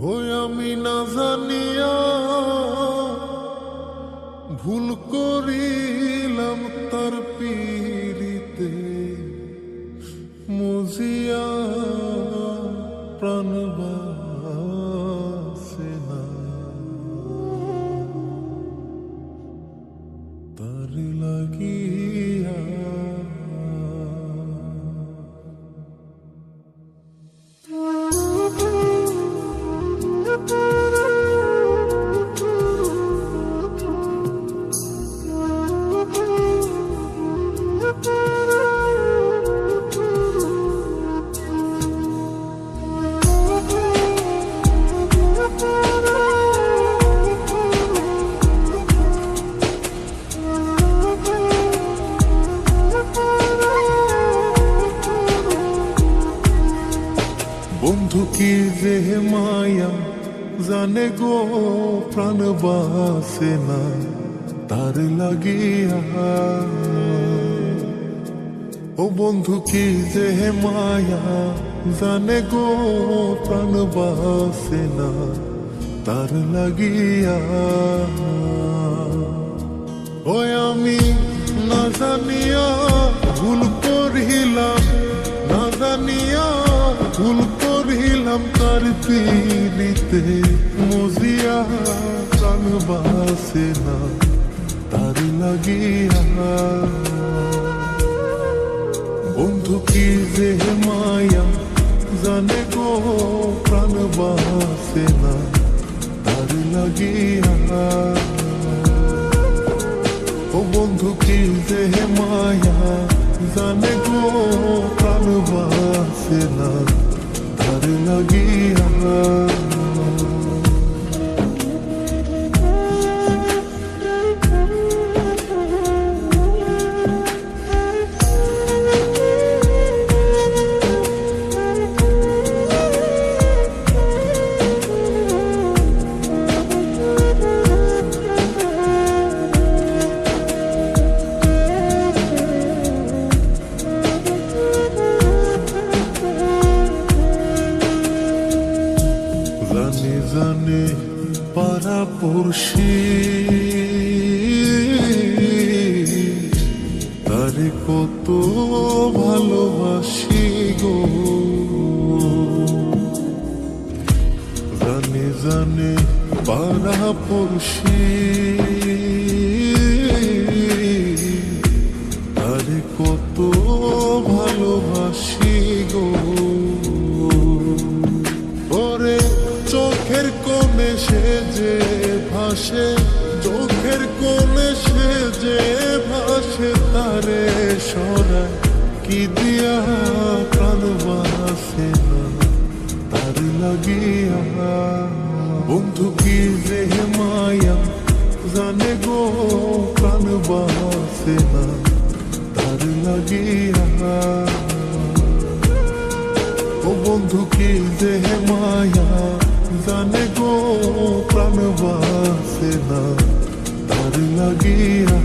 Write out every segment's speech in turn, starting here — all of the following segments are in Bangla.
ওই আমি না জানিয়া ভুল করিলাম তার পীড়িতে মুজিয়া প্রাণ বাসে না তার লাগিয়া। বন্ধু কি যে মায়া জানে গো প্রাণ বাসে না তার লাগিয়া। ও বন্ধু কি যে মায়া জানে গো প্রাণ বাসে না তার লাগিয়া। ওই আমি না জানিয়া ভুল করিলাম, না জানিয়া ভুল করিলাম তার পীড়িতে মুজিয়া প্রাণ বাসে না তার লাগিয়া। বন্ধু কি যে মায়া জানে গো প্রাণ বাসে না তার লাগিয়া। ও বন্ধু কি যে মায়া জানে গো প্রাণ বাসে না তার লাগিয়া। জানে জানে পাড়া পড়শি তারে কত ভালোবাসি গো। জানে জানে পাড়া পড়শি তারে কত ভালোবাসি গো। ওরে চোখের কোণে সে যে ভাসে, চোখের কোণে সে যে ভাসে তারে সরায় কি দিয়া প্রাণ বাসে না তার লাগিয়া। বন্ধু কি যে মায়া জানে গো প্রাণ বাসে না তার লাগিয়া। ও বন্ধু কি যে মায়া জানে গো প্রাণ বাসে না তার লাগিয়া।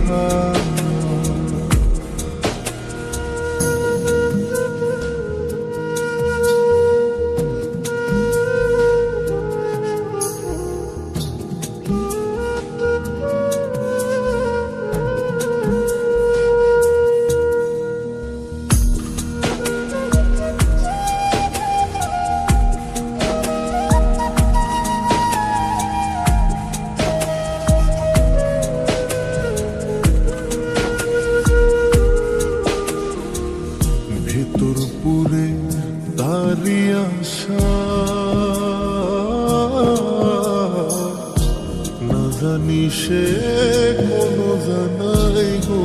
ভেতর পুরে তারি আশা না জানি সে কোনো জানাই গো।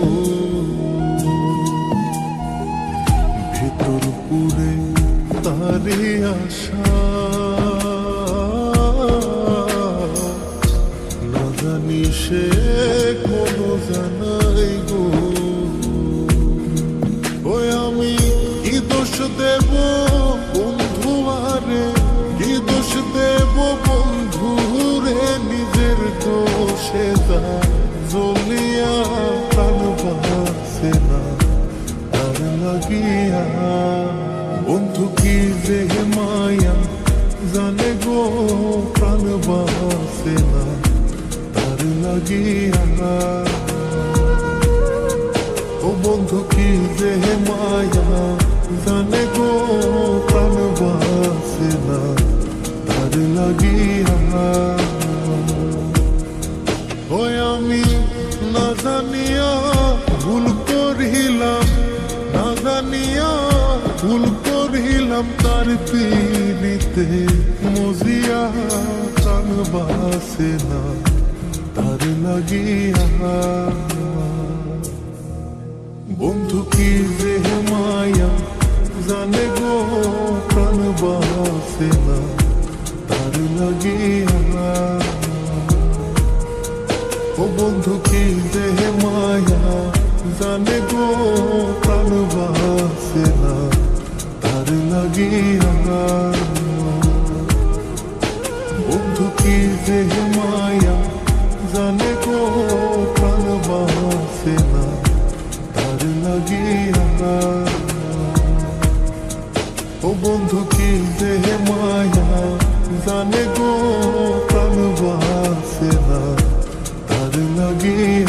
ভেতর পুরে তারি আশা না জানি সে কোনো জানাই গো। ওই আমি কি দোষ দেব বন্ধু আরে, কি দোষ দেব বন্ধু রে, নিজের দোষে তা জ্বলিয়া প্রাণ বাসে না তার লাগিয়া। বন্ধু কি যে মায়া জানে গো প্রাণ বাসে না তার লাগিয়া। ও বন্ধু কি যে মায়া জানে গো প্রাণ বাসে না তার লাগিয়া। ওই আমি না জানিয়া ভুল করিলাম, না জানিয়া ভুল করিলাম তার পিড়িতে মজিয়া প্রাণ বাসে না তার লাগিয়া। বন্ধু কি যে মায়া জানে গো প্রাণ বাসে না তার লাগিয়া। ও বন্ধু কি যে মায়া জানে গো প্রাণ বাসে না তার লাগিয়া। বন্ধু কি যে মায়া জানে গো প্রাণ বাসে না তার লাগিয়া। ও বন্ধু কি যে মায়া জানে গো প্রাণ বাসে না তার লাগিয়া।